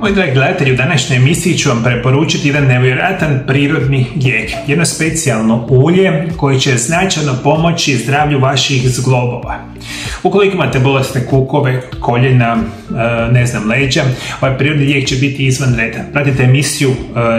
Moji dragi gledatelji, u današnjoj emisiji ću vam preporučiti jedan nevjerojatan prirodni lijek, jedno specijalno ulje koje će značajno pomoći zdravlju vaših zglobova. Ukoliko imate bolesne kukove, koljena, leđa, ovaj prirodni lijek će biti izvanredan. Pratite emisiju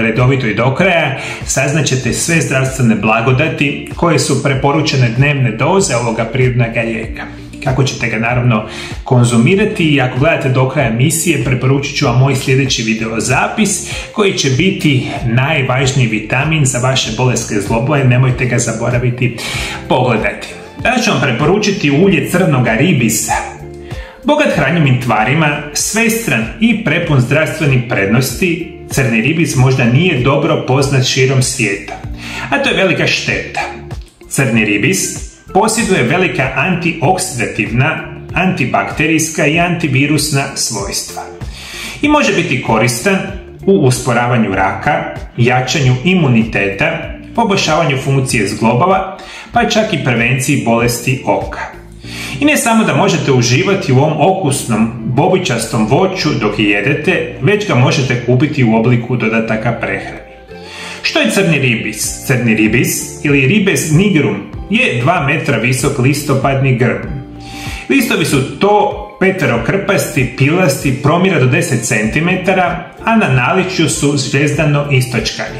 redovito i do kraja, saznaćete sve zdravstvene blagodati koje su preporučene dnevne doze ovoga prirodnog lijeka. Kako ćete ga naravno konzumirati i ako gledate do kraja emisije preporučit ću vam moj sljedeći video zapis koji će biti najvažniji vitamin za vaše bolesne zglobove, nemojte ga zaboraviti pogledati. Danas ću vam preporučiti ulje crnoga ribisa. Bogat hranjivim tvarima, svestran i prepun zdravstvenih prednosti, crni ribis možda nije dobro poznat širom svijeta, a to je velika šteta. Crni ribis posjeduje velika antioksidativna, antibakterijska i antivirusna svojstva i može biti koristan u usporavanju raka, jačanju imuniteta, poboljšavanju funkcije zglobova, pa čak i prevenciji bolesti oka. I ne samo da možete uživati u ovom okusnom, bobičastom voću dok je jedete, već ga možete kupiti u obliku dodataka prehrani. Što je crni ribis? Crni ribis ili Ribes nigrum je 2 metra visok listopadni grm. Listovi su to peterokrpasti, pilasti, promjera do 10 cm, a na naličju su zvijezdano istočkani.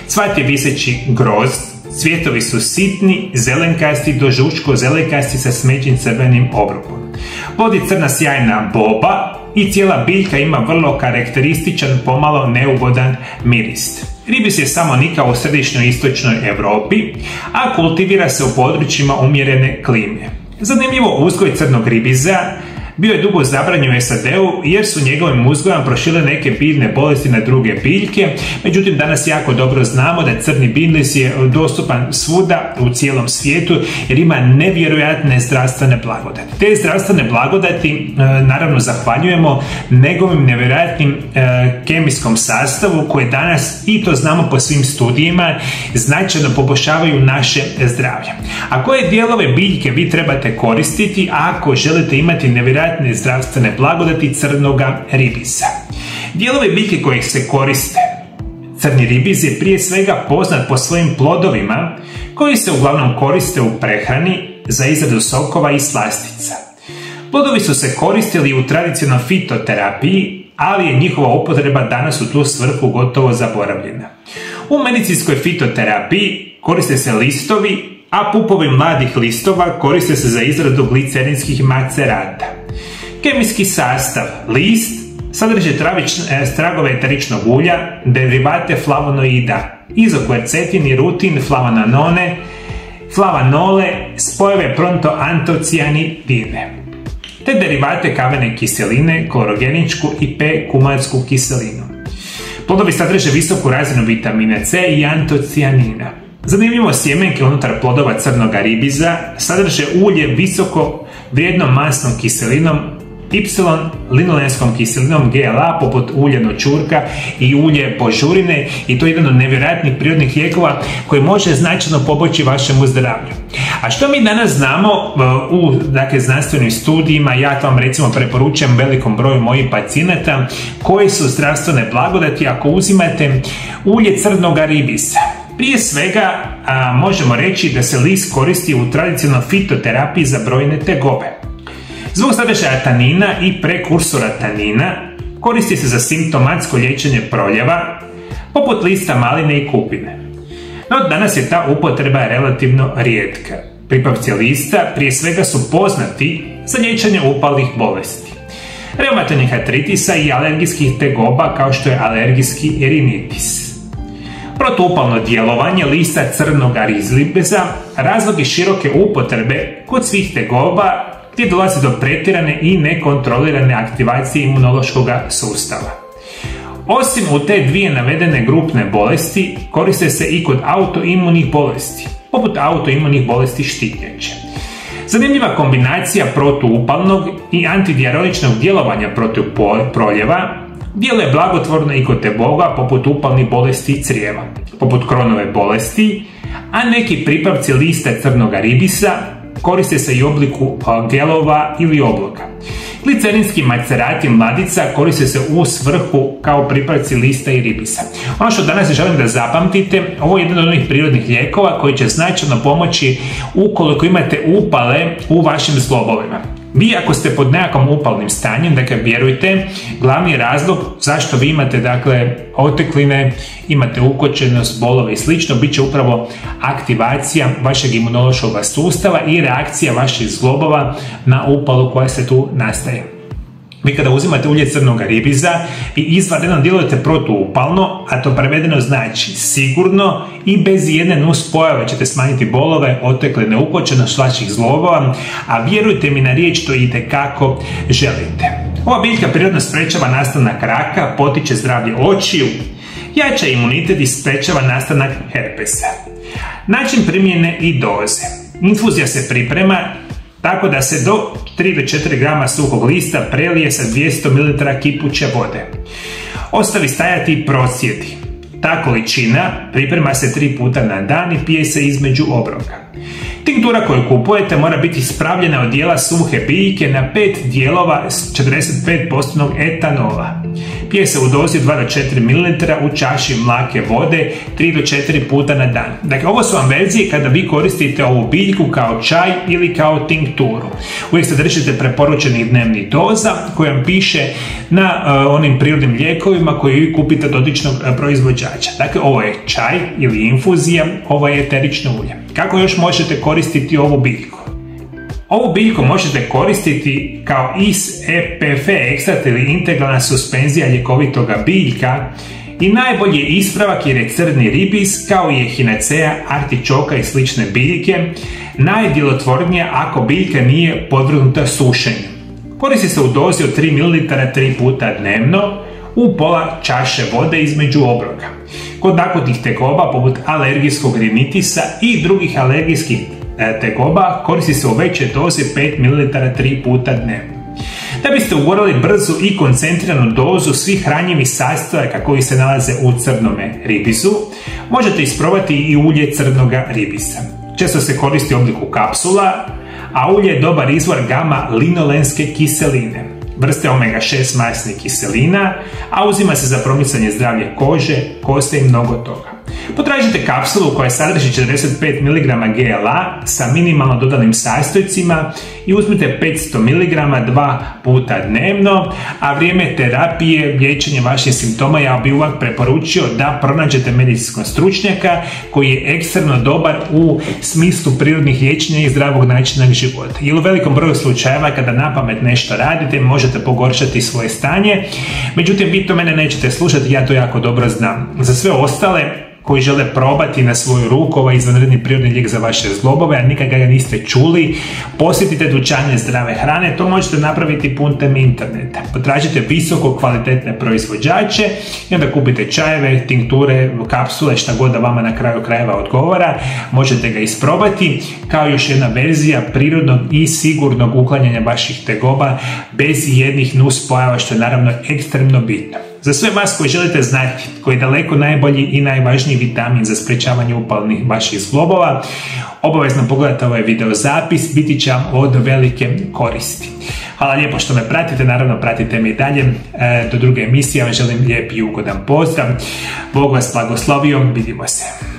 Cvat je viseći grozd, cvjetovi su sitni, zelenkasti do žučko-zelenkasti sa smeđim crvenim obrubom. Plod je crna sjajna boba i cijela biljka ima vrlo karakterističan, pomalo neugodan miris. Ribis je samo nikao u središnjoj istočnoj Europi, a kultivira se u područjima umjerene klime. Zanimljivo, uzgoj crnog ribiza bio je dugo zabranjen u SAD-u jer su njegovim uzgojem proširile neke biljne bolesti na druge biljke, međutim danas jako dobro znamo da crni bilis je dostupan svuda u cijelom svijetu jer ima nevjerojatne zdravstvene blagodati. Te zdravstvene blagodati naravno zahvaljujemo njegovim nevjerojatnim kemijskom sastavu koje danas, i to znamo po svim studijima, značajno poboljšavaju naše zdravlje. A koje dijelove biljke vi trebate koristiti ako želite imati nevjerojatne zdravstvene blagodati crnoga ribisa? Dijelovi biljke kojih se koriste. Crni ribis je prije svega poznat po svojim plodovima koji se uglavnom koriste u prehrani za izradu sokova i slastica. Plodovi su se koristili u tradicionalnoj fitoterapiji, ali je njihova upotreba danas u tu svrhu gotovo zaboravljena. U medicinskoj fitoterapiji koriste se listovi, a pupovi mladih listova koriste se za izradu glicerinskih macerata. Kemijski sastav: list sadrži tragove eteričnog ulja, derivate flavonoida, izokvercetin, rutin, flavanole, spojeve prontoantocijanidine, te derivate kavene kiseline, klorogeničku i P-kumarsku kiselinu. Plodovi sadrže visoku razinu vitamina C i antocijanina. Zanimljivo, sjemenke unutar plodova crnoga ribiza sadrže ulje visoko vrijednom masnom kiselinom, Y-linolenskom kiselinom GLA poput ulje noćurka i ulje božurine, i to je jedan od nevjerojatnih prirodnih lijekova koji može značajno pomoći vašemu zdravlju. A što mi danas znamo u znanstvenim studijima? Ja to vam recimo preporučujem velikom broju mojih pacijenata koji su zdravstvene blagodati ako uzimate ulje crnoga ribisa. Prije svega možemo reći da se list koristi u tradicionalnoj fitoterapiji za brojne tegobe. Zbog sadržaja tanina i prekursora tanina koristi se za simptomatsko liječenje proljeva, poput lista maline i kupine. No, danas je ta upotreba relativno rijetka. Pripravci lista prije svega su poznati za liječenje upalnih bolesti, reumatoidnih artritisa i alergijskih tegoba kao što je alergijski rinitis. Protuupalno djelovanje lista crnoga ribisa razlog je široke upotrebe kod svih tegoba gdje dolazi do pretjerane i nekontrolirane aktivacije imunološkog sustava. Osim u te dvije navedene grupne bolesti, koriste se i kod autoimunih bolesti, poput autoimunih bolesti štitnjače. Zanimljiva kombinacija protuupalnog i antidiaroničnog djelovanja protiv proljeva djeluje blagotvorno i kod tegoba poput upalnih bolesti crijeva, poput Kronove bolesti, a neki pripravci lista crnoga ribisa koriste se i u obliku gelova ili obloka. Glicerinski macerati mladica koriste se u svrhu kao pripravci lista i ribisa. Ono što danas želim da zapamtite, ovo je jedan od onih prirodnih lijekova koji će značajno pomoći ukoliko imate upale u vašim zglobovima. Vi ako ste pod nekakvom upalnim stanjem, dakle vjerujte, glavni razlog zašto vi imate otekline, imate ukočenost, bolove i slično, bit će upravo aktivacija vašeg imunološkog sustava i reakcija vaših zglobova na upalu koja se tu nastaje. Vi kada uzimate ulje crnog ribiza i izvanredno djelujete protuupalno, a to prevedeno znači sigurno i bez jedne nuspojave ćete smanjiti bolove, otekline, ukočenost vaših zglobova, a vjerujte mi na riječ, to itekako želite. Ova biljka prirodno sprečava nastanak raka, potiče zdravlje očiju, jača imunitet i sprečava nastanak herpesa. Način primjene i doze. Infuzija se priprema tako da se do 3 do 4 grama suhog lista prelije sa 200 ml kipuće vode. Ostavi stajati i prosijedi. Ta količina priprema se 3 puta na dan i pije se između obroka. Tinktura koju kupujete mora biti ispravljena od dijela suhe biljke na 5 dijelova s 45% etanola. Pije se u dozi 2 do 4 ml u čaši mlake vode 3 do 4 puta na dan. Dakle, ovo su vam verzije kada vi koristite ovu biljku kao čaj ili kao tinkturu. Uvijek se držite preporučenih dnevnih doza koje vam piše na onim prirodnim lijekovima koje vi kupite od dotičnog proizvođača. Dakle, ovo je čaj ili infuzija, ovo je eterično ulje. Kako još možete koristiti ovu biljku? Ovu biljku možete koristiti kao IS-EPF ekstrakt ili integralna suspenzija ljekovitoga biljka i najbolji je ispravak jer je crni ribis kao i echinacea, artičoka i slične biljke najdjelotvornija ako biljka nije podvrgnuta sušenju. Koristi se u dozi od 3 ml 3 puta dnevno u pola čaše vode između obroka. Kod akutnih tegoba poput alergijskog rinitisa i drugih alergijskih tegoba koristi se u veće doze 5 ml 3 puta dnevno. Da biste ugurali brzu i koncentriranu dozu svih hranjivih sastojaka koji se nalaze u crnome ribizu, možete isprobati i ulje crnoga ribisa. Često se koristi u obliku kapsula, a ulje je dobar izvor gama-linolenske kiseline, vrste omega-6 masnih kiselina, a uzima se za promicanje zdravlja kože, koste i mnogo toga. Potražite kapsulu koja sadrži 45 mg GLA sa minimalno dodanim sastojcima i uzmite 500 mg 2 puta dnevno, a vrijeme terapije, liječenje vaših simptoma ja bih uvijek preporučio da pronađete medicinskog stručnjaka koji je ekstremno dobar u smislu prirodnih liječenja i zdravog načina života. Jer u velikom broju slučajeva kada napamet nešto radite možete pogoršati svoje stanje, međutim vi to mene nećete slušati, ja to jako dobro znam. Za sve ostale koji žele probati na svoju ruku ovaj izvanredni prirodni lijek za vaše zglobove, a nikad ga niste čuli, posjetite dućane zdrave hrane, to možete napraviti putem interneta. Potražite visoko kvalitetne proizvođače i onda kupite čajeve, tinkture, kapsule, šta god da vama na kraju krajeva odgovara, možete ga isprobati kao još jedna verzija prirodnog i sigurnog uklanjanja vaših tegoba bez jednih nuspojava, što je naravno ekstremno bitno. Za sve vas koji želite znati koji je daleko najbolji i najvažniji vitamin za sprečavanje upalnih vaših zglobova, obavezno pogledajte ovaj video zapis, biti će vam od velike koristi. Hvala lijepo što me pratite, naravno pratite me i dalje do druge emisije, ja vam želim lijep i ugodan pozdrav, Bog vas blagoslovio, vidimo se.